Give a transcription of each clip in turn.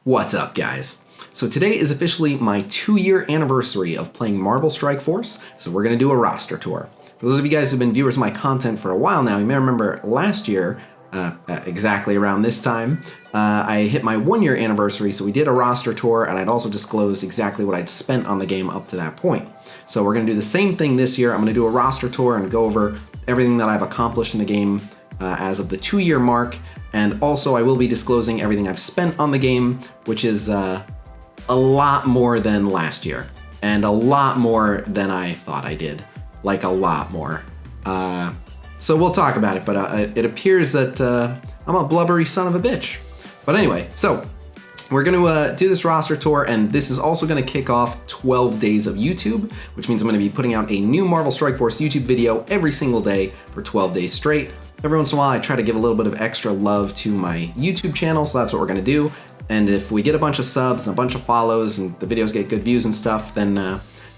What's up, guys? So today is officially my 2-year anniversary of playing Marvel Strike Force, so we're going to do a roster tour. For those of you guys who've been viewers of my content for a while now, you may remember last year, exactly around this time, I hit my 1-year anniversary, so we did a roster tour, and I'd also disclosed exactly what I'd spent on the game up to that point. So we're going to do the same thing this year. I'm going to do a roster tour and go over everything that I've accomplished in the game as of the 2-year mark, and also I will be disclosing everything I've spent on the game, which is a lot more than last year, and a lot more than I thought I did. Like, a lot more. So we'll talk about it, but it appears that I'm a blubbery son of a bitch. But anyway, so we're going to do this roster tour, and this is also going to kick off 12 days of YouTube, which means I'm going to be putting out a new Marvel Strike Force YouTube video every single day for 12 days straight. Every once in a while, I try to give a little bit of extra love to my YouTube channel, so that's what we're going to do. And if we get a bunch of subs and a bunch of follows and the videos get good views and stuff, then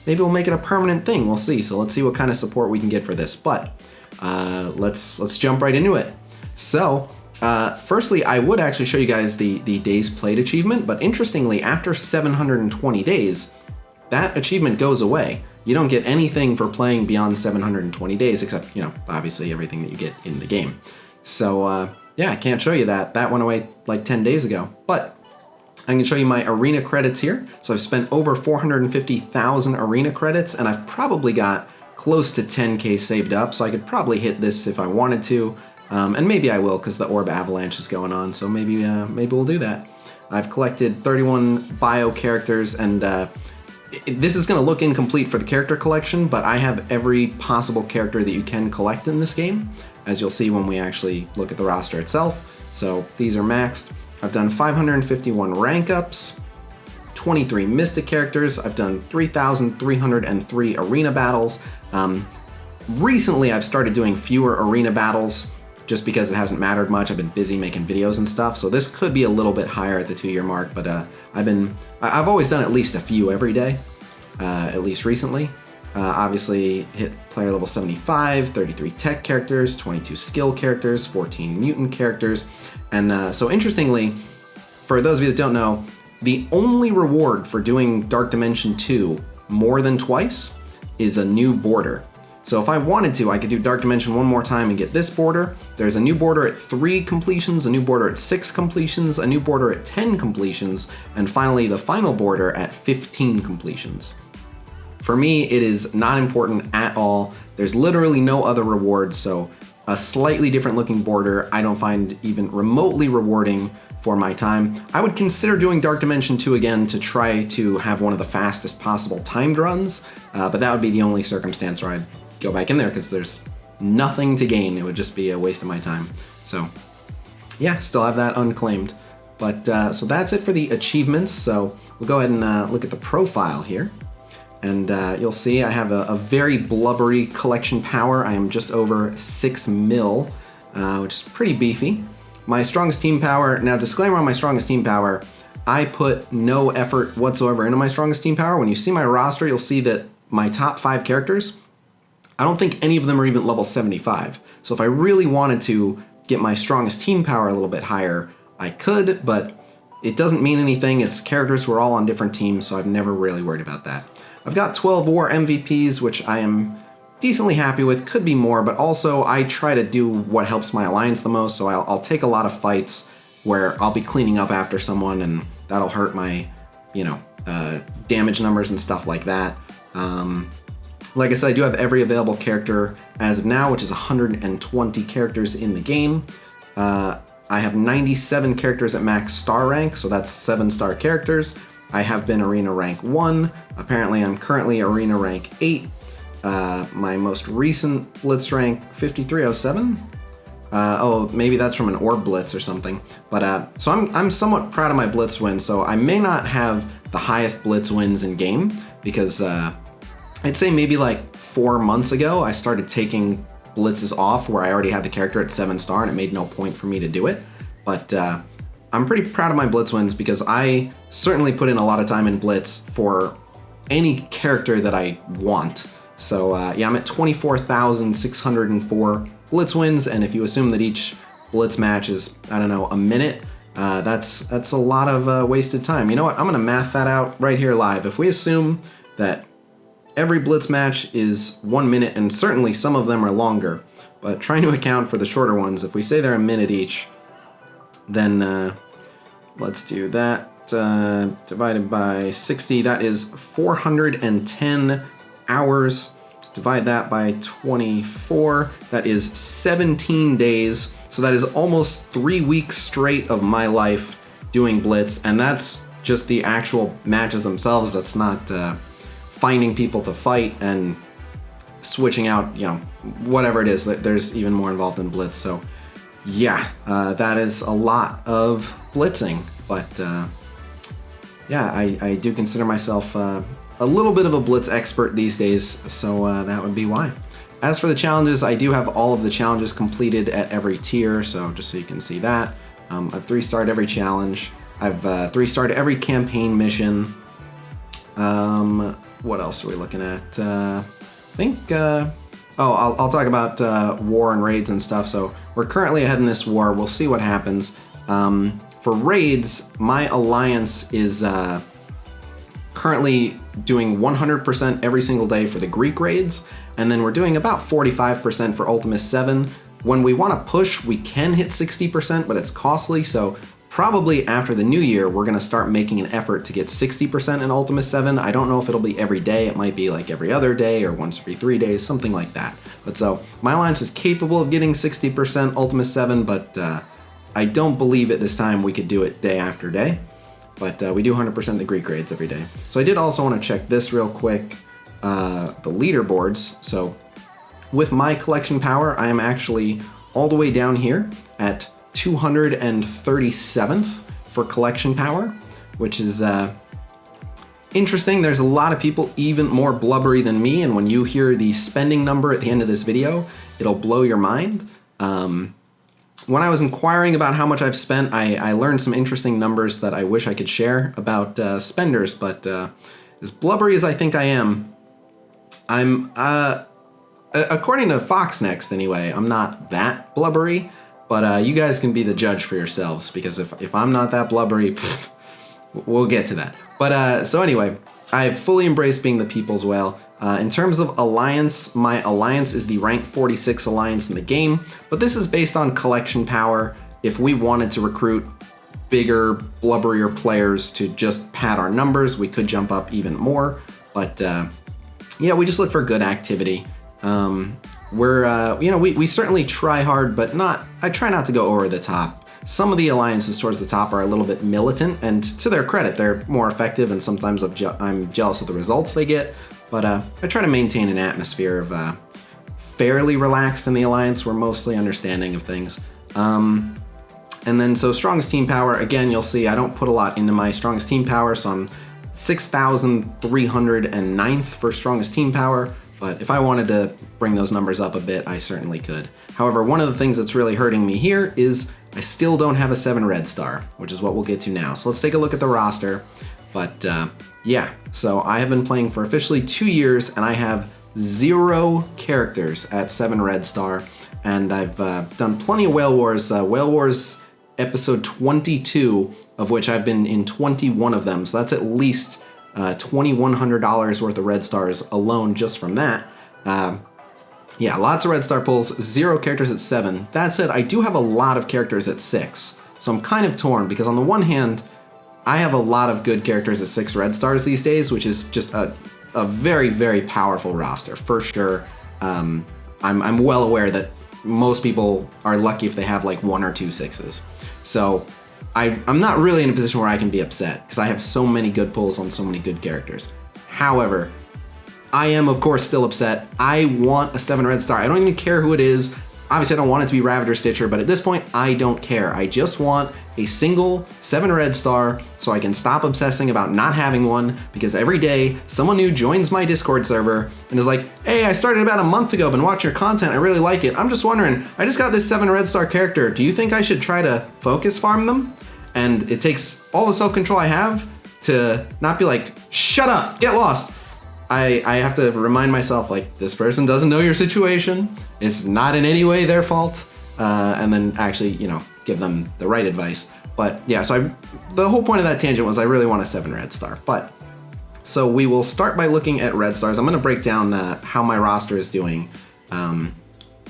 maybe we'll make it a permanent thing. We'll see. So let's see what kind of support we can get for this. But let's jump right into it. So firstly, I would actually show you guys the days played achievement, but interestingly, after 720 days, that achievement goes away. You don't get anything for playing beyond 720 days, except, you know, obviously everything that you get in the game. So yeah, I can't show you that. That went away like 10 days ago, but I can show you my arena credits here. So I've spent over 450,000 arena credits, and I've probably got close to 10K saved up, so I could probably hit this if I wanted to, and maybe I will because the orb avalanche is going on, so maybe we'll do that. I've collected 31 bio characters, and this is going to look incomplete for the character collection, but I have every possible character that you can collect in this game, as you'll see when we actually look at the roster itself. So these are maxed. I've done 551 rank ups, 23 mystic characters. I've done 3,303 arena battles. Recently, I've started doing fewer arena battles just because it hasn't mattered much. I've been busy making videos and stuff, so this could be a little bit higher at the 2-year mark, but I've always done at least a few every day, at least recently. Obviously hit player level 75, 33 tech characters, 22 skill characters, 14 mutant characters, and so interestingly, for those of you that don't know, the only reward for doing Dark Dimension 2 more than twice is a new border. So if I wanted to, I could do Dark Dimension one more time and get this border. There's a new border at 3 completions, a new border at 6 completions, a new border at 10 completions, and finally the final border at 15 completions. For me, it is not important at all. There's literally no other rewards, so a slightly different looking border I don't find even remotely rewarding for my time. I would consider doing Dark Dimension 2 again to try to have one of the fastest possible timed runs, but that would be the only circumstance where I'd go back in there because there's nothing to gain. It would just be a waste of my time. So yeah, still have that unclaimed. But so that's it for the achievements. So we'll go ahead and look at the profile here. And you'll see I have a very blubbery collection power. I am just over 6 mil, which is pretty beefy. My strongest team power, now disclaimer on my strongest team power, I put no effort whatsoever into my strongest team power. When you see my roster, you'll see that my top 5 characters, I don't think any of them are even level 75. So if I really wanted to get my strongest team power a little bit higher, I could, but it doesn't mean anything. It's characters who are all on different teams, so I've never really worried about that. I've got 12 war MVPs, which I am decently happy with. Could be more, but also I try to do what helps my alliance the most, so I'll take a lot of fights where I'll be cleaning up after someone, and that'll hurt my, you know, damage numbers and stuff like that. Like I said, I do have every available character as of now, which is 120 characters in the game. I have 97 characters at max star rank, so that's 7-star characters. I have been Arena Rank 1. Apparently, I'm currently Arena Rank 8. My most recent Blitz rank, 5307. Oh, maybe that's from an Orb Blitz or something. But so I'm somewhat proud of my Blitz wins. So I may not have the highest Blitz wins in game because I'd say maybe like 4 months ago I started taking Blitzes off where I already had the character at 7-star and it made no point for me to do it. But I'm pretty proud of my Blitz wins because I certainly put in a lot of time in Blitz for any character that I want. So yeah, I'm at 24,604 Blitz wins, and if you assume that each Blitz match is, I don't know, a minute, That's a lot of wasted time. You know what? I'm going to math that out right here live. If we assume that every blitz match is 1 minute, and certainly some of them are longer, but trying to account for the shorter ones, if we say they're a minute each, then let's do that. Divided by 60, that is 410 hours. Divide that by 24, that is 17 days. So that is almost 3 weeks straight of my life doing blitz, and that's just the actual matches themselves. That's not finding people to fight and switching out, you know, whatever it is. There's even more involved in blitz. So yeah, that is a lot of blitzing, but yeah, I do consider myself a little bit of a blitz expert these days, so that would be why. As for the challenges, I do have all of the challenges completed at every tier, so just so you can see that. I've 3-starred every challenge. I've 3-starred every campaign mission. What else are we looking at? I think, I'll talk about war and raids and stuff. So we're currently ahead in this war. We'll see what happens. For raids, my alliance is currently doing 100% every single day for the Greek raids, and then we're doing about 45% for Ultimus 7. When we want to push, we can hit 60%, but it's costly, so probably after the new year, we're going to start making an effort to get 60% in Ultimus 7. I don't know if it'll be every day. It might be like every other day or once every 3 days, something like that. But so my alliance is capable of getting 60% Ultimus 7, but I don't believe at this time we could do it day after day. But we do 100% the Greek raids every day. So I did also want to check this real quick, the leaderboards. So with my collection power, I am actually all the way down here at 237th for collection power, which is interesting. There's a lot of people even more blubbery than me, and when you hear the spending number at the end of this video, it'll blow your mind. When I was inquiring about how much I've spent, I learned some interesting numbers that I wish I could share about spenders, but as blubbery as I think I am, I'm, according to Fox Next anyway, I'm not that blubbery, but you guys can be the judge for yourselves, because if I'm not that blubbery, we'll get to that. But so anyway, I've fully embraced being the people's whale. In terms of alliance, my alliance is the rank 46 alliance in the game, but this is based on collection power. If we wanted to recruit bigger, blubberier players to just pad our numbers, we could jump up even more. But yeah, we just look for good activity. We certainly try hard, but I try not to go over the top. Some of the alliances towards the top are a little bit militant, and to their credit, they're more effective, and sometimes I'm jealous of the results they get. But I try to maintain an atmosphere of fairly relaxed in the alliance. We're mostly understanding of things. And then so strongest team power, again, you'll see I don't put a lot into my strongest team power, so I'm 6,309th for strongest team power. But if I wanted to bring those numbers up a bit, I certainly could. However, one of the things that's really hurting me here is I still don't have a 7 red star, which is what we'll get to now. So let's take a look at the roster. But yeah, so I have been playing for officially 2 years, and I have 0 characters at 7 red star. And I've done plenty of Whale Wars. Whale Wars episode 22, of which I've been in 21 of them. So that's at least $2,100 worth of red stars alone just from that. Yeah, lots of red star pulls, 0 characters at 7. That said, I do have a lot of characters at 6. So I'm kind of torn, because on the one hand, I have a lot of good characters at 6 red stars these days, which is just a very, very powerful roster, for sure. I'm well aware that most people are lucky if they have like 1 or 2 6s. So I'm not really in a position where I can be upset, because I have so many good pulls on so many good characters. However, I am, of course, still upset. I want a 7 red star. I don't even care who it is. Obviously, I don't want it to be Ravager Stitcher, but at this point, I don't care. I just want a single 7 red star so I can stop obsessing about not having one, because every day, someone new joins my Discord server and is like, hey, I started about a month ago, been watching your content, I really like it. I'm just wondering, I just got this 7 red star character. Do you think I should try to focus farm them? And it takes all the self-control I have to not be like, shut up, get lost. I have to remind myself, like, this person doesn't know your situation. It's not in any way their fault. And then actually, give them the right advice. But yeah, so the whole point of that tangent was I really want a 7 red star. But so we will start by looking at red stars. I'm going to break down how my roster is doing in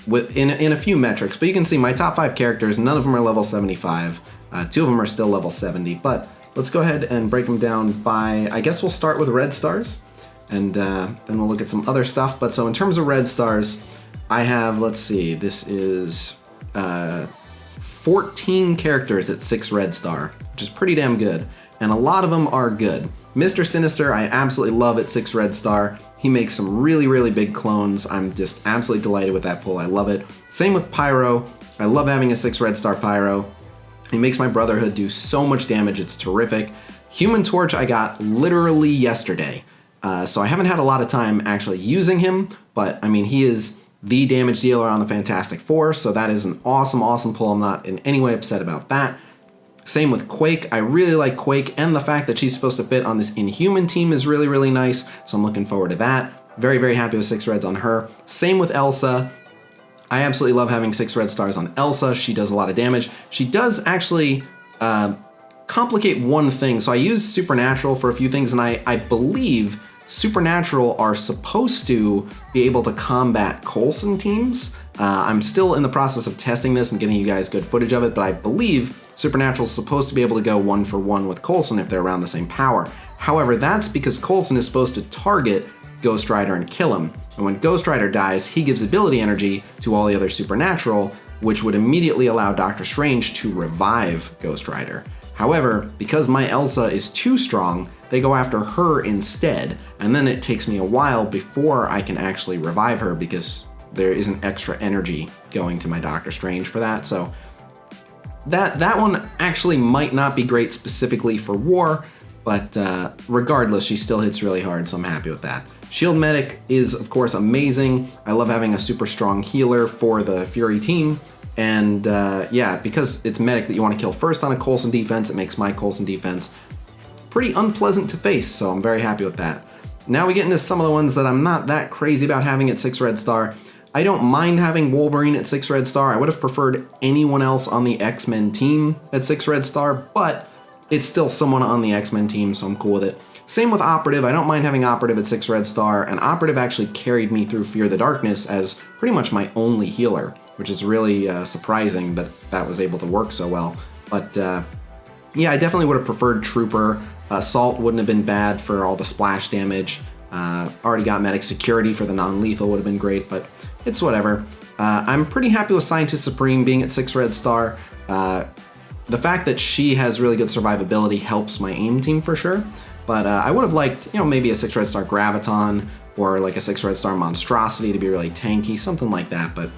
a few metrics. But you can see my top 5 characters, none of them are level 75. 2 of them are still level 70. But let's go ahead and break them down by, I guess we'll start with red stars. And then we'll look at some other stuff. But so in terms of red stars, I have, let's see, this is 14 characters at 6 red star, which is pretty damn good. And a lot of them are good. Mr. Sinister, I absolutely love at 6 red star. He makes some really, really big clones. I'm just absolutely delighted with that pull. I love it. Same with Pyro. I love having a 6 red star Pyro. He makes my Brotherhood do so much damage. It's terrific. Human Torch I got literally yesterday. So I haven't had a lot of time actually using him, but I mean, he is the damage dealer on the Fantastic Four, so that is an awesome, awesome pull. I'm not in any way upset about that. Same with Quake. I really like Quake, and the fact that she's supposed to fit on this Inhuman team is really, really nice, so I'm looking forward to that. Very, very happy with 6 reds on her. Same with Elsa. I absolutely love having 6 red stars on Elsa. She does a lot of damage. She does actually complicate one thing. So I use Supernatural for a few things, and I believe Supernatural are supposed to be able to combat Coulson teams. I'm still in the process of testing this and getting you guys good footage of it, but I believe Supernatural is supposed to be able to go 1-for-1 with Coulson if they're around the same power. However, that's because Coulson is supposed to target Ghost Rider and kill him. And when Ghost Rider dies, he gives ability energy to all the other Supernatural, which would immediately allow Doctor Strange to revive Ghost Rider. However, because my Elsa is too strong, they go after her instead, and then it takes me a while before I can actually revive her because there isn't extra energy going to my Doctor Strange for that. So that one actually might not be great specifically for war, but regardless, she still hits really hard, so I'm happy with that. Shield Medic is, of course, amazing. I love having a super strong healer for the Fury team. And yeah, because it's Medic that you want to kill first on a Coulson defense, it makes my Coulson defense pretty unpleasant to face, so I'm very happy with that. Now we get into some of the ones that I'm not that crazy about having at 6 red star. I don't mind having Wolverine at 6 red star. I would have preferred anyone else on the X-Men team at 6 red star, but it's still someone on the X-Men team, so I'm cool with it. Same with Operative. I don't mind having Operative at 6 red star, and Operative actually carried me through Fear the Darkness as pretty much my only healer, which is really surprising that that was able to work so well. But yeah, I definitely would have preferred Trooper. Assault wouldn't have been bad for all the splash damage. Already got Medic Security for the non-lethal would have been great, but it's whatever. I'm pretty happy with Scientist Supreme being at 6 red star. The fact that she has really good survivability helps my AIM team for sure, but I would have liked, maybe a 6 red star Graviton or like a 6 red star Monstrosity to be really tanky, something like that. But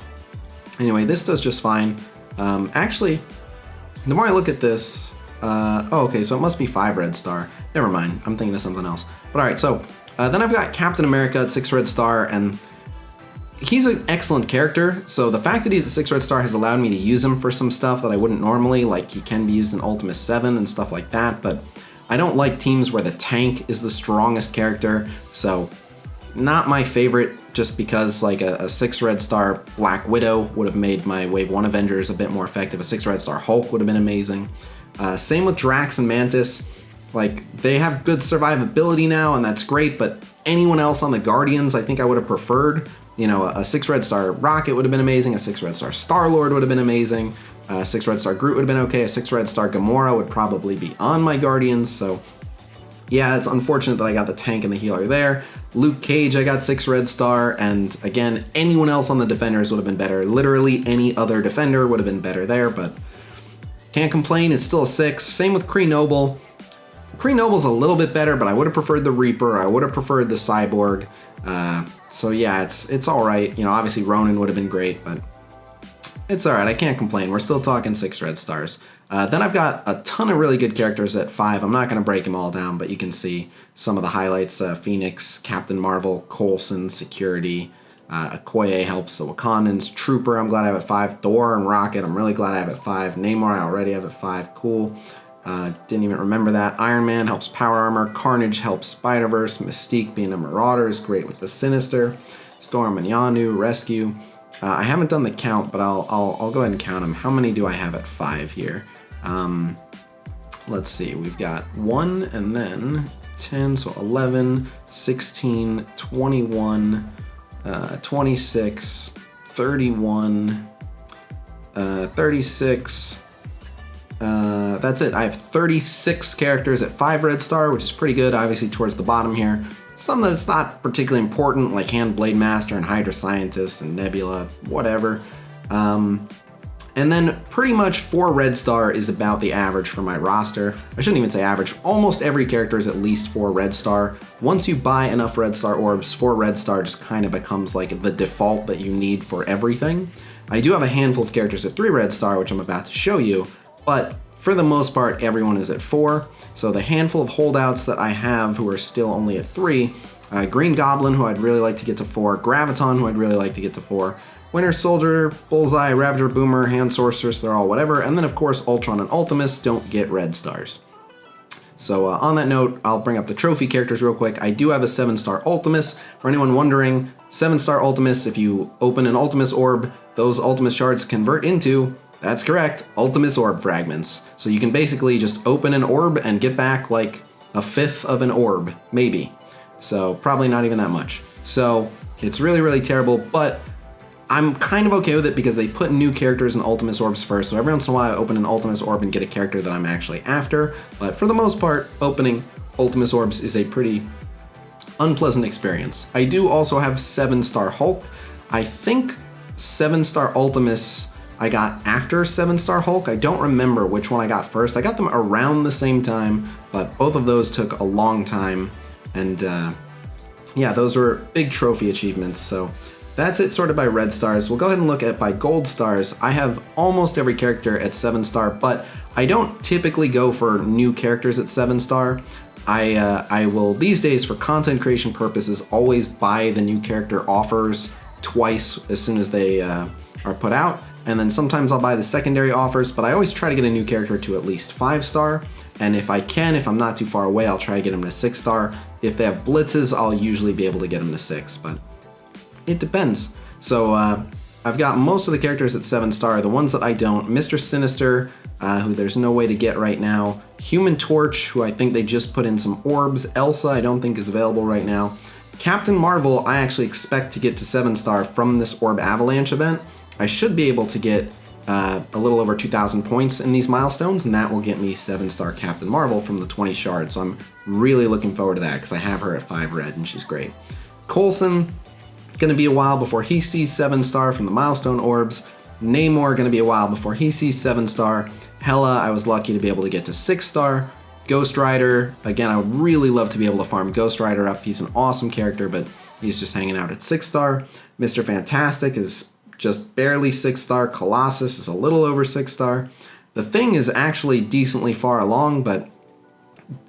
anyway, this does just fine. Actually, the more I look at this, oh, okay, so it must be 5 red star. Never mind, I'm thinking of something else. But all right, so then I've got Captain America at 6 red star, and he's an excellent character. So the fact that he's at 6 red star has allowed me to use him for some stuff that I wouldn't normally, like he can be used in Ultimus 7 and stuff like that, but I don't like teams where the tank is the strongest character, so not my favorite, just because like a 6 red star Black Widow would have made my Wave 1 Avengers a bit more effective. A 6 red star Hulk would have been amazing. Same with Drax and Mantis. Like, they have good survivability now, and that's great, but anyone else on the Guardians, I think I would have preferred. A 6 red star Rocket would have been amazing. A 6 red star Star-Lord would have been amazing. A 6 red star Groot would have been okay. A 6 red star Gamora would probably be on my Guardians, so yeah, it's unfortunate that I got the tank and the healer there. Luke Cage, I got 6 red star, and again, anyone else on the Defenders would have been better. Literally any other Defender would have been better there, but can't complain, it's still a 6. Same with Kree Noble. Kree Noble's a little bit better, but I would have preferred the Reaper. I would have preferred the Cyborg. So yeah, it's all right. Obviously Ronin would have been great, but it's all right. I can't complain. We're still talking 6 red stars. Then I've got a ton of really good characters at 5. I'm not going to break them all down, but you can see some of the highlights. Phoenix, Captain Marvel, Coulson, Security. Okoye helps the Wakandans. Trooper, I'm glad I have at 5. Thor and Rocket, I'm really glad I have at 5. Namor, I already have at 5. Cool. Didn't even remember that. Iron Man helps Power Armor. Carnage helps Spider-Verse. Mystique being a Marauder is great with the Sinister. Storm and Yanu, Rescue. I haven't done the count, but I'll go ahead and count them. How many do I have at 5 here? let's see, we've got 1 and then 10, so 11, 16, 21, 26, 31, 36, that's it. I have 36 characters at 5 red star, which is pretty good, obviously towards the bottom here. Some that's not particularly important, like Hand Blade Master and Hydra Scientist and Nebula, whatever. And then pretty much 4 red star is about the average for my roster. I shouldn't even say average. Almost every character is at least 4 red star. Once you buy enough red star orbs, 4 red star just kind of becomes like the default that you need for everything. I do have a handful of characters at 3 red star, which I'm about to show you, but for the most part, everyone is at 4. So the handful of holdouts that I have who are still only at 3, Green Goblin, who I'd really like to get to 4, Graviton, who I'd really like to get to 4, Winter Soldier, Bullseye, Ravager, Boomer, Hand Sorceress, they're all whatever, and then of course Ultron and Ultimus don't get red stars. So on that note, I'll bring up the trophy characters real quick. I do have a 7-star Ultimus. For anyone wondering, 7-star Ultimus, if you open an Ultimus orb, those Ultimus shards convert into, that's correct, Ultimus orb fragments. So you can basically just open an orb and get back like a 1/5 of an orb, maybe. So probably not even that much. So it's really, really terrible, but I'm kind of okay with it because they put new characters in Ultimus orbs first, so every once in a while I open an Ultimus orb and get a character that I'm actually after, but for the most part, opening Ultimus orbs is a pretty unpleasant experience. I do also have 7-star Hulk. I think 7-star Ultimus I got after 7-star Hulk. I don't remember which one I got first. I got them around the same time, but both of those took a long time, and yeah, those were big trophy achievements, so that's it sorted by red stars. We'll go ahead and look at by gold stars. I have almost every character at 7-star, but I don't typically go for new characters at 7-star. I will, these days, for content creation purposes, always buy the new character offers twice as soon as they are put out. And then sometimes I'll buy the secondary offers, but I always try to get a new character to at least 5-star. And if I can, if I'm not too far away, I'll try to get them to 6-star. If they have blitzes, I'll usually be able to get them to 6, but it depends. So I've got most of the characters at 7-star. The ones that I don't, Mr. Sinister, who there's no way to get right now. Human Torch, who I think they just put in some orbs. Elsa, I don't think is available right now. Captain Marvel, I actually expect to get to 7-star from this Orb Avalanche event. I should be able to get a little over 2,000 points in these milestones, and that will get me 7-star Captain Marvel from the 20 shards. So I'm really looking forward to that because I have her at 5 red and she's great. Coulson, gonna be a while before he sees 7-star from the milestone orbs. Namor, gonna be a while before he sees 7-star. Hela, I was lucky to be able to get to 6-star. Ghost Rider, again, I would really love to be able to farm Ghost Rider up. He's an awesome character, but he's just hanging out at 6-star. Mr. Fantastic is just barely 6-star. Colossus is a little over 6-star. The Thing is actually decently far along, but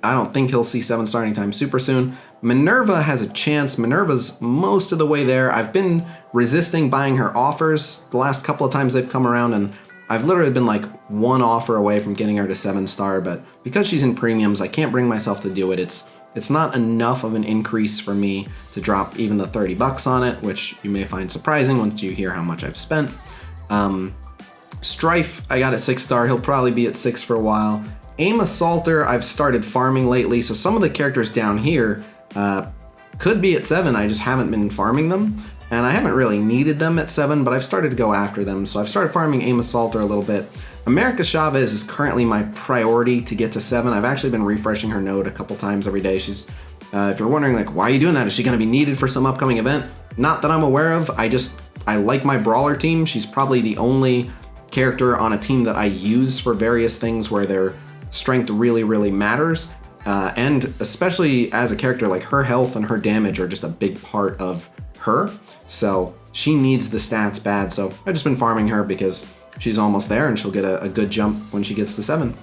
I don't think he'll see 7-star anytime super soon. Minerva has a chance. Minerva's most of the way there. I've been resisting buying her offers the last couple of times they've come around, and I've literally been like 1 offer away from getting her to 7-star, but because she's in premiums, I can't bring myself to do it. It's not enough of an increase for me to drop even the 30 bucks on it, which you may find surprising once you hear how much I've spent. Strife, I got at 6-star. He'll probably be at 6 for a while. Aim Assaulter, I've started farming lately, so some of the characters down here could be at 7, I just haven't been farming them, and I haven't really needed them at 7, but I've started to go after them, so I've started farming Aim Assaulter a little bit. America Chavez is currently my priority to get to 7. I've actually been refreshing her node a couple times every day. She's, if you're wondering like, why are you doing that? Is she gonna be needed for some upcoming event? Not that I'm aware of, I like my brawler team. She's probably the only character on a team that I use for various things where their strength really, really matters. And especially as a character, like her health and her damage are just a big part of her. So she needs the stats bad. So I've just been farming her because she's almost there and she'll get a good jump when she gets to 7.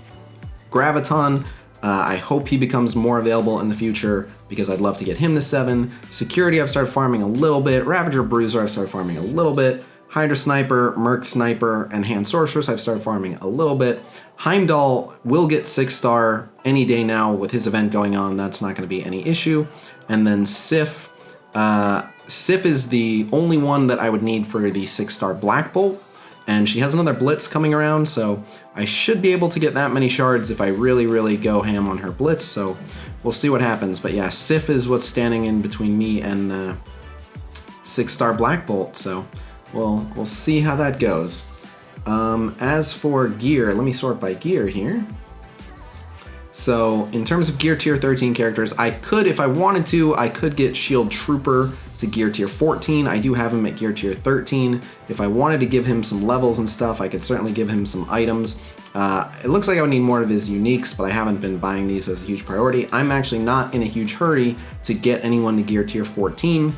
Graviton, I hope he becomes more available in the future because I'd love to get him to 7. Security, I've started farming a little bit. Ravager Bruiser, I've started farming a little bit. Hydra Sniper, Merc Sniper, and Hand Sorceress, I've started farming a little bit. Heimdall will get 6-star any day now with his event going on. That's not going to be any issue. And then Sif. Sif is the only one that I would need for the 6-star Black Bolt. And she has another blitz coming around, so I should be able to get that many shards if I really, really go ham on her blitz, so we'll see what happens. But yeah, Sif is what's standing in between me and 6-star Black Bolt, so we'll see how that goes. As for gear, let me sort by gear here. So in terms of gear tier 13 characters, I could, if I wanted to, I could get Shield Trooper to gear tier 14. I do have him at gear tier 13. If I wanted to give him some levels and stuff, I could certainly give him some items. It looks like I would need more of his uniques, but I haven't been buying these as a huge priority. I'm actually not in a huge hurry to get anyone to gear tier 14.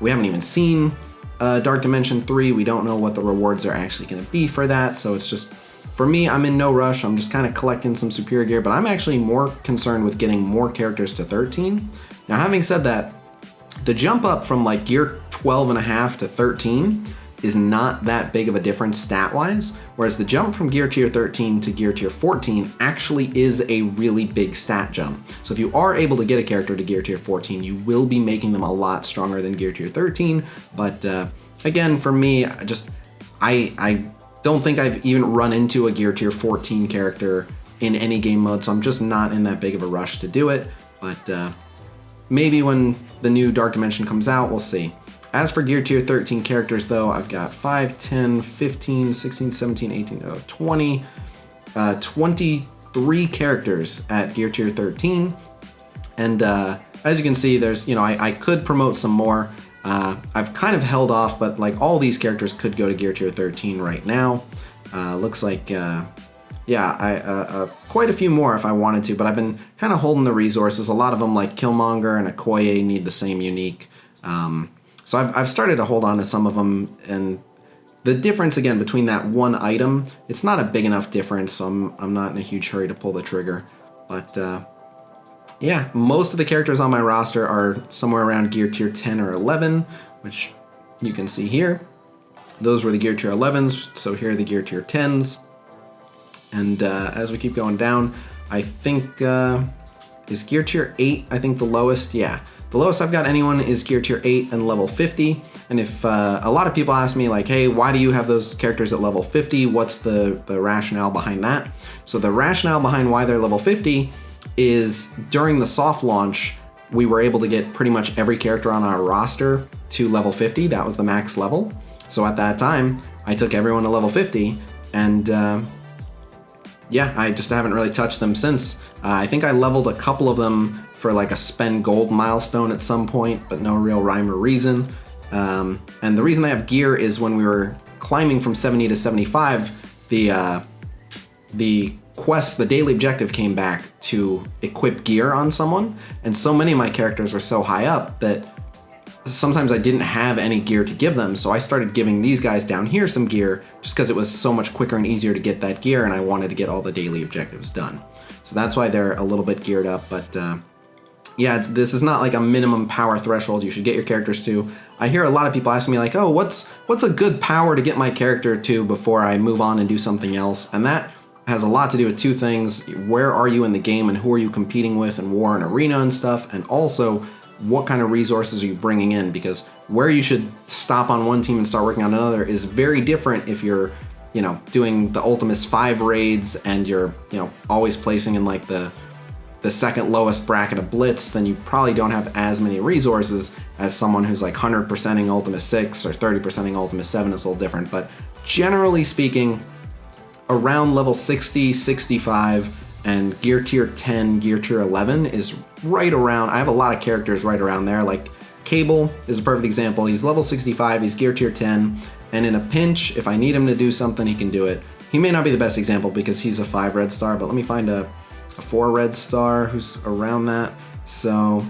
We haven't even seen Dark Dimension 3. We don't know what the rewards are actually going to be for that, so it's just, for me, I'm in no rush. I'm just kind of collecting some superior gear, but I'm actually more concerned with getting more characters to 13. Now, having said that, the jump up from like gear 12 and a half to 13 is not that big of a difference stat-wise, whereas the jump from gear tier 13 to gear tier 14 actually is a really big stat jump. So if you are able to get a character to gear tier 14, you will be making them a lot stronger than gear tier 13, but again, for me, I don't think I've even run into a gear tier 14 character in any game mode, so I'm just not in that big of a rush to do it, but maybe when the new Dark Dimension comes out, we'll see. As for gear tier 13 characters though, I've got 5, 10, 15, 16, 17, 18, 20, 23 characters at gear tier 13. And as you can see, there's, I could promote some more. I've kind of held off, but like all these characters could go to gear tier 13 right now. Looks like, quite a few more if I wanted to, but I've been kind of holding the resources. A lot of them like Killmonger and Okoye need the same unique. So I've started to hold on to some of them, and the difference again between that one item, it's not a big enough difference, so I'm not in a huge hurry to pull the trigger. But yeah, most of the characters on my roster are somewhere around gear tier 10 or 11, which you can see here. Those were the gear tier 11s, so here are the gear tier 10s. And as we keep going down, I think, is gear tier 8, I think the lowest? Yeah. The lowest I've got anyone is gear tier 8 and level 50. And if a lot of people ask me like, hey, why do you have those characters at level 50? What's the rationale behind that? So the rationale behind why they're level 50 is during the soft launch, we were able to get pretty much every character on our roster to level 50. That was the max level. So at that time, I took everyone to level 50, and yeah, I just haven't really touched them since. I think I leveled a couple of them for like a spend gold milestone at some point, but no real rhyme or reason. And the reason they have gear is when we were climbing from 70 to 75, the quest, the daily objective came back to equip gear on someone, and so many of my characters were so high up that sometimes I didn't have any gear to give them, so I started giving these guys down here some gear just because it was so much quicker and easier to get that gear, and I wanted to get all the daily objectives done. So that's why they're a little bit geared up, but yeah, this is not like a minimum power threshold you should get your characters to. I hear a lot of people asking me like, oh, what's a good power to get my character to before I move on and do something else? And that has a lot to do with two things. Where are you in the game and who are you competing with in war and arena and stuff? And also, what kind of resources are you bringing in? Because where you should stop on one team and start working on another is very different if you're, doing the Ultimus 5 raids and you're, always placing in like the second lowest bracket of Blitz, then you probably don't have as many resources as someone who's like 100%ing Ultimus 6 or 30%ing Ultimus 7 is a little different. But generally speaking, around level 60, 65, and gear tier 10, gear tier 11 is right around, I have a lot of characters right around there. Like Cable is a perfect example. He's level 65, he's gear tier 10, and in a pinch, if I need him to do something, he can do it. He may not be the best example because he's a 5 red star, but let me find a 4 red star who's around that. So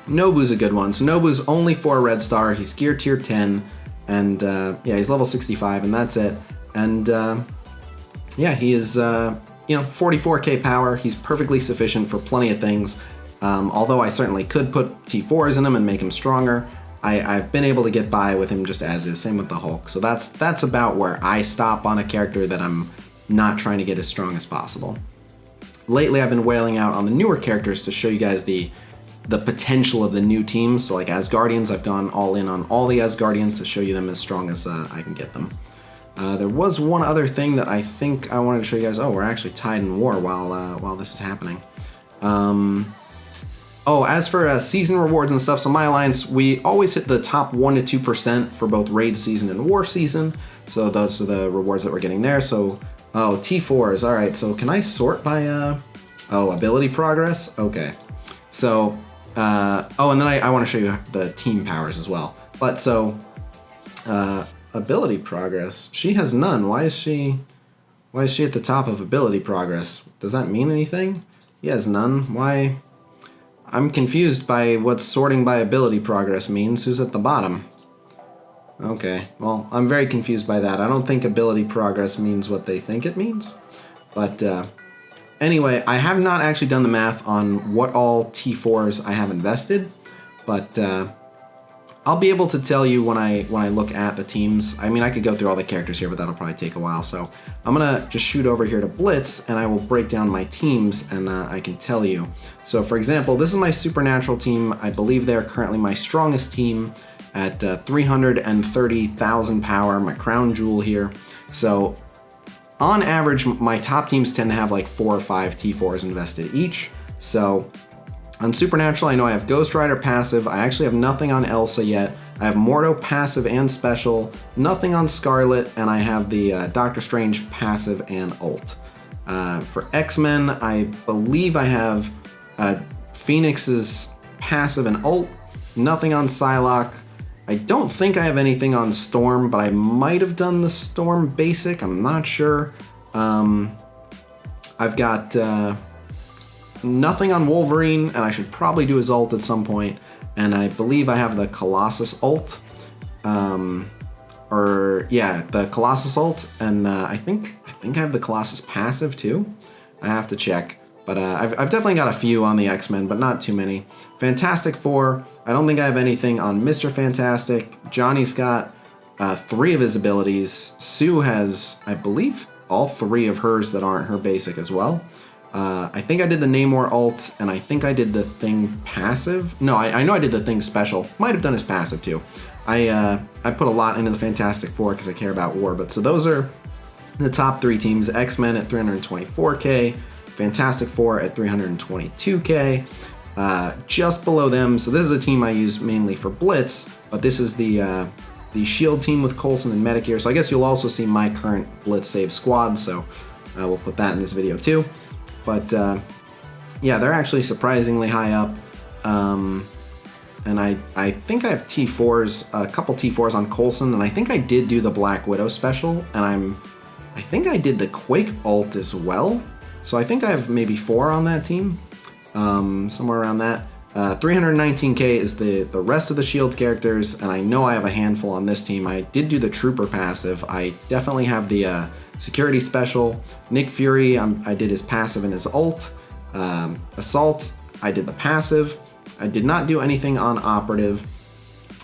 Nobu's a good one. So Nobu's only 4 red star, he's gear tier 10, and yeah, he's level 65, and that's it. And yeah, he is 44k power. He's perfectly sufficient for plenty of things. Although I certainly could put T4s in him and make him stronger, I've been able to get by with him just as is. Same with the Hulk. So that's about where I stop on a character that I'm not trying to get as strong as possible. Lately, I've been wailing out on the newer characters to show you guys the potential of the new teams. So like Asgardians, I've gone all in on all the Asgardians to show you them as strong as I can get them. There was one other thing that I think I wanted to show you guys. Oh, we're actually tied in war while this is happening. Oh, as for season rewards and stuff, so my alliance, we always hit the top 1 to 2% for both raid season and war season. So those are the rewards that we're getting there. So, oh, T4s. All right, so can I sort by, oh, ability progress? Okay. So, oh, and then I want to show you the team powers as well. But so, ability progress, she has none. Why is she at the top of ability progress? Does that mean anything? He has none. Why? I'm confused by what sorting by ability progress means. Who's at the bottom? Okay, well, I'm very confused by that. I don't think ability progress means what they think it means. But anyway, I have not actually done the math on what all T4s I have invested, but I'll be able to tell you when I look at the teams. I mean, I could go through all the characters here, but that'll probably take a while. So I'm gonna just shoot over here to Blitz, and I will break down my teams, and I can tell you. So for example, this is my Supernatural team. I believe they're currently my strongest team at 330,000 power, my crown jewel here. So on average, my top teams tend to have like 4 or 5 T4s invested each. So on Supernatural, I know I have Ghost Rider passive. I actually have nothing on Elsa yet. I have Mordo passive and special, nothing on Scarlet, and I have the Doctor Strange passive and ult. For X-Men, I believe I have Phoenix's passive and ult, nothing on Psylocke. I don't think I have anything on Storm, but I might have done the Storm basic, I'm not sure. I've got nothing on Wolverine, and I should probably do his ult at some point. And I believe I have the Colossus ult. The Colossus ult, and I think I have the Colossus passive too. I have to check. But I've definitely got a few on the X-Men, but not too many. Fantastic Four, I don't think I have anything on Mr. Fantastic. Johnny's got 3 of his abilities. Sue has, I believe, all 3 of hers that aren't her basic as well. I think I did the Namor ult, and I think I did the Thing passive. No, I know I did the Thing special. Might have done his passive too. I put a lot into the Fantastic Four because I care about war. But so those are the top 3 teams. X-Men at 324k, Fantastic Four at 322k. Just below them, so this is a team I use mainly for Blitz, but this is the Shield team with Coulson and Medicare. So I guess you'll also see my current Blitz save squad. So we'll put that in this video too. But yeah, they're actually surprisingly high up. And I think I have T4s, a couple T4s on Coulson, and I think I did do the Black Widow special, and I think I did the Quake ult as well. So I think I have maybe 4 on that team, somewhere around that. 319k is the rest of the Shield characters, and I know I have a handful on this team. I did do the Trooper passive. I definitely have the Security special. Nick Fury, I did his passive and his ult. Assault, I did the passive. I did not do anything on Operative.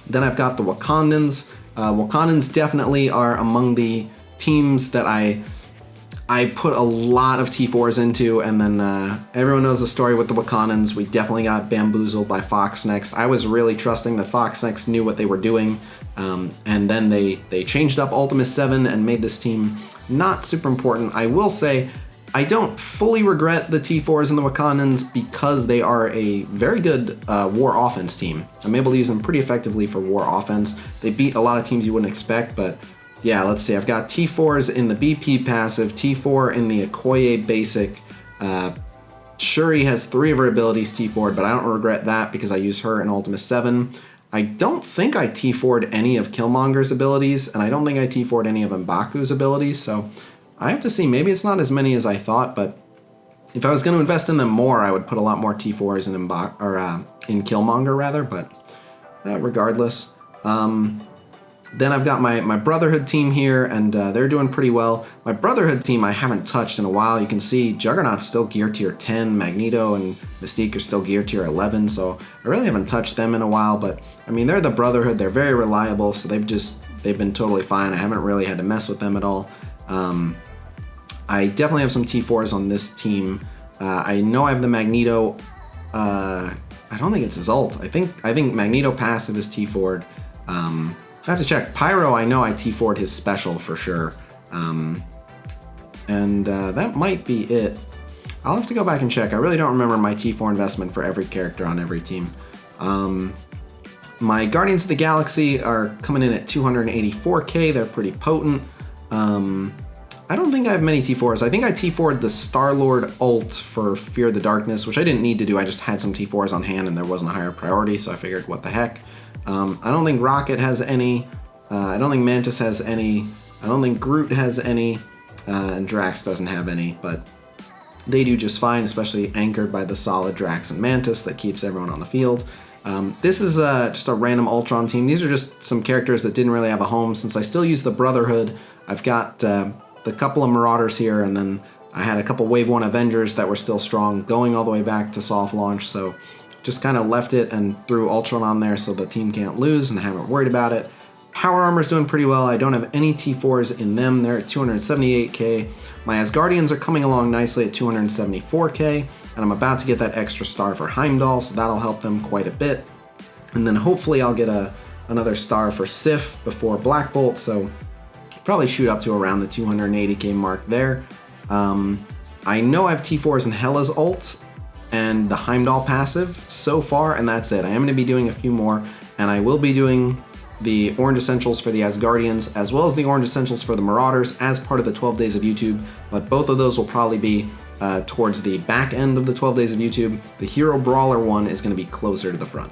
Then I've got the Wakandans. Wakandans definitely are among the teams that I put a lot of T4s into, and then everyone knows the story with the Wakandans. We definitely got bamboozled by Fox Next. I was really trusting that Fox Next knew what they were doing, and then they changed up Ultimus 7 and made this team not super important. I will say I don't fully regret the T4s and the Wakandans because they are a very good war offense team. I'm able to use them pretty effectively for war offense. They beat a lot of teams you wouldn't expect, but yeah, let's see. I've got T4s in the BP passive, T4 in the Okoye basic. Shuri has 3 of her abilities T4'd, but I don't regret that because I use her in Ultimus 7. I don't think I T4'd any of Killmonger's abilities, and I don't think I T4'd any of M'Baku's abilities, so I have to see. Maybe it's not as many as I thought, but if I was going to invest in them more, I would put a lot more T4s in in Killmonger rather, but regardless. Then I've got my Brotherhood team here, and they're doing pretty well. My Brotherhood team I haven't touched in a while. You can see Juggernaut's still gear tier 10, Magneto and Mystique are still gear tier 11, so I really haven't touched them in a while, but I mean, they're the Brotherhood. They're very reliable, so they've been totally fine. I haven't really had to mess with them at all. I definitely have some T4s on this team. I know I have the Magneto. I don't think it's his ult. I think Magneto passive is T4'd. I have to check. Pyro, I know I T4'd his special for sure. And that might be it. I'll have to go back and check. I really don't remember my T4 investment for every character on every team. My Guardians of the Galaxy are coming in at 284k. They're pretty potent. I don't think I have many T4s. I think I T4'd the Star-Lord ult for Fear the Darkness, which I didn't need to do. I just had some T4s on hand and there wasn't a higher priority, so I figured, what the heck. I don't think Rocket has any. I don't think Mantis has any. I don't think Groot has any. And Drax doesn't have any, but they do just fine, especially anchored by the solid Drax and Mantis that keeps everyone on the field. This is just a random Ultron team. These are just some characters that didn't really have a home. Since I still use the Brotherhood, I've got the couple of Marauders here, and then I had a couple Wave 1 Avengers that were still strong, going all the way back to soft launch, so just kind of left it and threw Ultron on there so the team can't lose, and I haven't worried about it. Power Armor's doing pretty well. I don't have any T4s in them. They're at 278k. My Asgardians are coming along nicely at 274k, and I'm about to get that extra star for Heimdall, so that'll help them quite a bit. And then hopefully I'll get another star for Sif before Black Bolt, so probably shoot up to around the 280k mark there. I know I have T4s in Hela's ult and the Heimdall passive so far, and that's it. I am going to be doing a few more, and I will be doing the Orange Essentials for the Asgardians, as well as the Orange Essentials for the Marauders as part of the 12 Days of YouTube, but both of those will probably be towards the back end of the 12 Days of YouTube. The Hero Brawler one is going to be closer to the front.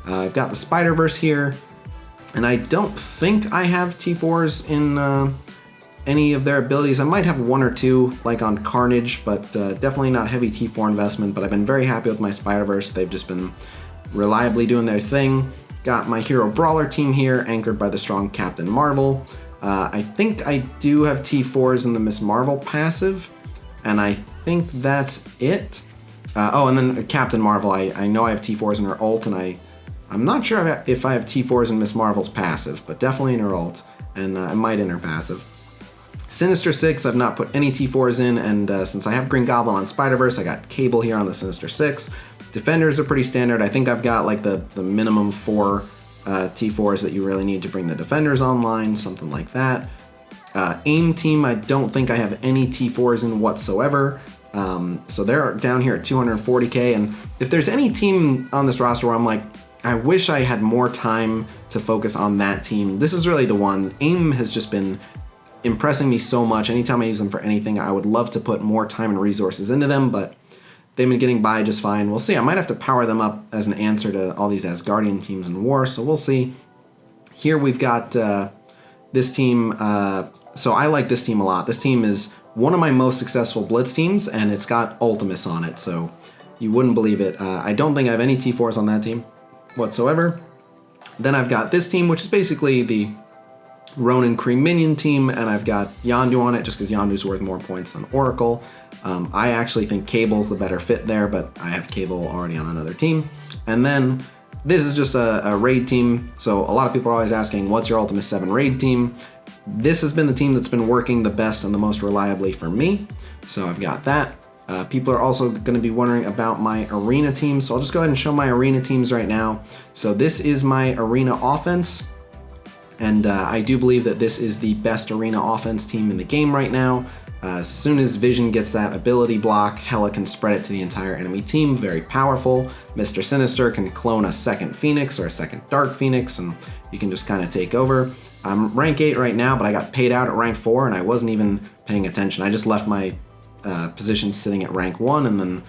I've got the Spider-Verse here, and I don't think I have T4s in any of their abilities. I might have one or two, like on Carnage, but definitely not heavy T4 investment, but I've been very happy with my Spider-Verse. They've just been reliably doing their thing. Got my Hero Brawler team here, anchored by the strong Captain Marvel. I think I do have T4s in the Miss Marvel passive, and I think that's it. Oh, and then Captain Marvel, I know I have T4s in her ult, and I'm not sure if I have T4s in Miss Marvel's passive, but definitely in her ult, and I might in her passive. Sinister Six, I've not put any T4s in, and since I have Green Goblin on Spider-Verse, I got Cable here on the Sinister Six. Defenders are pretty standard. I think I've got like the minimum 4 T4s that you really need to bring the Defenders online, something like that. AIM team, I don't think I have any T4s in whatsoever. So they're down here at 240k, and if there's any team on this roster where I'm like, I wish I had more time to focus on that team, this is really the one. AIM has just been impressing me so much. Anytime I use them for anything, I would love to put more time and resources into them, but they've been getting by just fine. We'll see. I might have to power them up as an answer to all these Asgardian teams in war, so we'll see. Here we've got this team. So I like this team a lot. This team is one of my most successful Blitz teams, and it's got Ultimus on it, so you wouldn't believe it. I don't think I have any T4s on that team whatsoever. Then I've got this team, which is basically the Ronin Cream Minion team, and I've got Yondu on it just because Yondu's worth more points than Oracle. I actually think Cable's the better fit there, but I have Cable already on another team. And then this is just a raid team, so a lot of people are always asking, what's your Ultimate 7 raid team? This has been the team that's been working the best and the most reliably for me, so I've got that. People are also going to be wondering about my arena team, so I'll just go ahead and show my arena teams right now. So this is my arena offense, and I do believe that this is the best arena offense team in the game right now. As soon as Vision gets that ability block, Hela can spread it to the entire enemy team, very powerful. Mr. Sinister can clone a second Phoenix or a second Dark Phoenix, and you can just kind of take over. I'm rank 8 right now, but I got paid out at rank 4, and I wasn't even paying attention. I just left my position sitting at rank 1 and then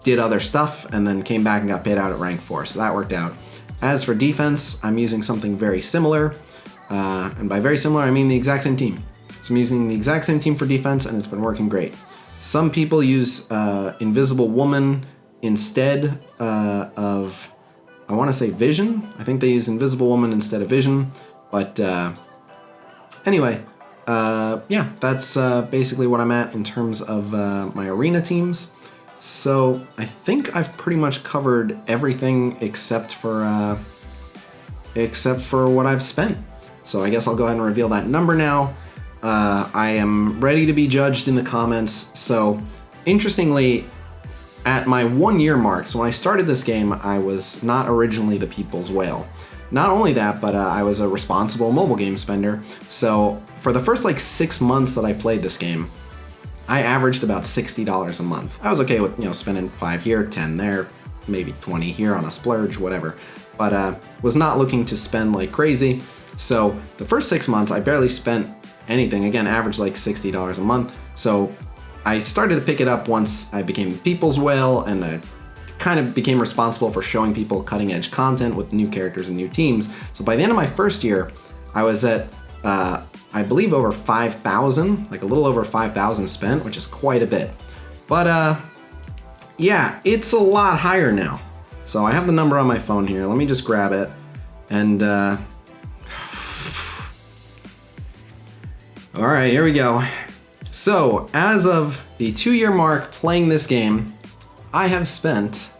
did other stuff, and then came back and got paid out at rank 4, so that worked out. As for defense, I'm using something very similar, and by very similar I mean the exact same team. So I'm using the exact same team for defense, and it's been working great. Some people use Invisible Woman instead of, I want to say Vision. I think they use Invisible Woman instead of Vision, but anyway, yeah, that's basically what I'm at in terms of my arena teams. So I think I've pretty much covered everything except for what I've spent. So I guess I'll go ahead and reveal that number now. I am ready to be judged in the comments. So interestingly, at my 1 year mark, so when I started this game, I was not originally the People's Whale. not only that, but I was a responsible mobile game spender. So for the first like 6 months that I played this game, I averaged about $60 a month. I was okay with, spending 5 here, 10 there, maybe 20 here on a splurge, whatever. But was not looking to spend like crazy. So the first 6 months, I barely spent anything. Again, averaged like $60 a month. So I started to pick it up once I became People's Whale, and I kind of became responsible for showing people cutting edge content with new characters and new teams. So by the end of my first year, I was at, I believe over 5,000, like a little over 5,000 spent, which is quite a bit. But yeah, it's a lot higher now. So I have the number on my phone here. Let me just grab it. And all right, here we go. So as of the 2-year mark playing this game, I have spent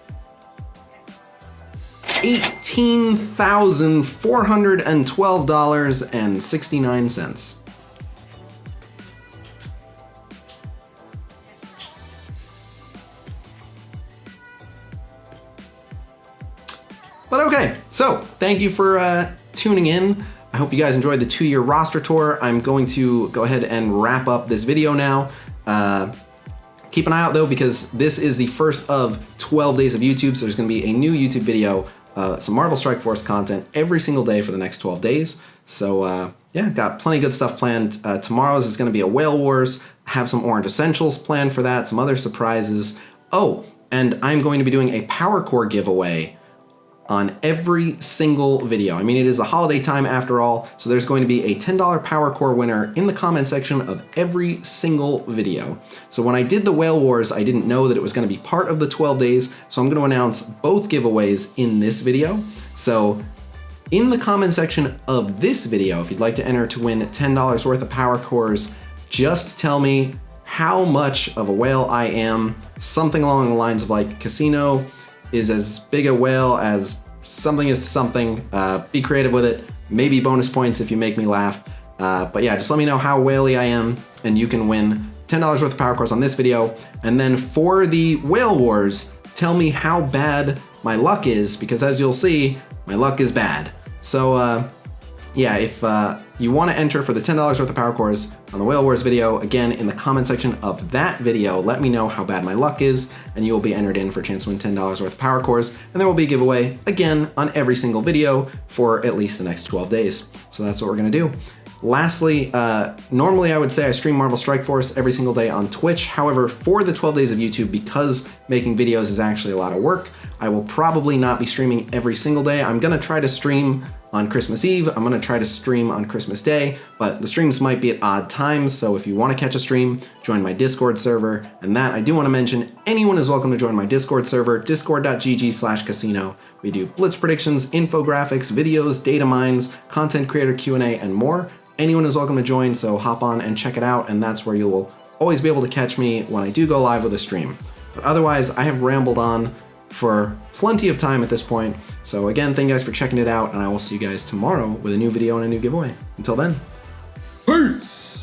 $18,412.69. But okay, so thank you for tuning in. I hope you guys enjoyed the 2-year roster tour. I'm going to go ahead and wrap up this video now. Keep an eye out though, because this is the first of 12 days of YouTube, so there's gonna be a new YouTube video, some Marvel Strike Force content every single day for the next 12 days. So yeah, got plenty of good stuff planned. Tomorrow's is gonna be a Whale Wars, have some Orange Essentials planned for that, some other surprises. Oh, and I'm going to be doing a Power Core giveaway on every single video. I mean, it is a holiday time after all, so there's going to be a $10 Power Core winner in the comment section of every single video. So when I did the Whale Wars, I didn't know that it was gonna be part of the 12 days, so I'm gonna announce both giveaways in this video. So in the comment section of this video, if you'd like to enter to win $10 worth of Power Cores, just tell me how much of a whale I am, something along the lines of like Khasino is as big a whale as something is to something. Be creative with it. Maybe bonus points if you make me laugh. But yeah, just let me know how whaley I am, and you can win $10 worth of Power Cores on this video. And then for the Whale Wars, tell me how bad my luck is, because as you'll see, my luck is bad. So yeah, if you want to enter for the $10 worth of Power Cores on the Whale Wars video, again, in the comment section of that video, let me know how bad my luck is, and you will be entered in for a chance to win $10 worth of Power Cores, and there will be a giveaway, again, on every single video for at least the next 12 days. So that's what we're gonna do. Lastly, normally I would say I stream Marvel Strike Force every single day on Twitch. However, for the 12 days of YouTube, because making videos is actually a lot of work, I will probably not be streaming every single day. I'm gonna try to stream on Christmas Eve. I'm gonna try to stream on Christmas Day, but the streams might be at odd times. So if you wanna catch a stream, join my Discord server. And that, I do wanna mention, anyone is welcome to join my Discord server, discord.gg/Khasino. We do blitz predictions, infographics, videos, data mines, content creator Q&A, and more. Anyone is welcome to join, so hop on and check it out, and that's where you will always be able to catch me when I do go live with a stream. But otherwise, I have rambled on for plenty of time at this point. So again, thank you guys for checking it out, and I will see you guys tomorrow with a new video and a new giveaway. Until then, peace!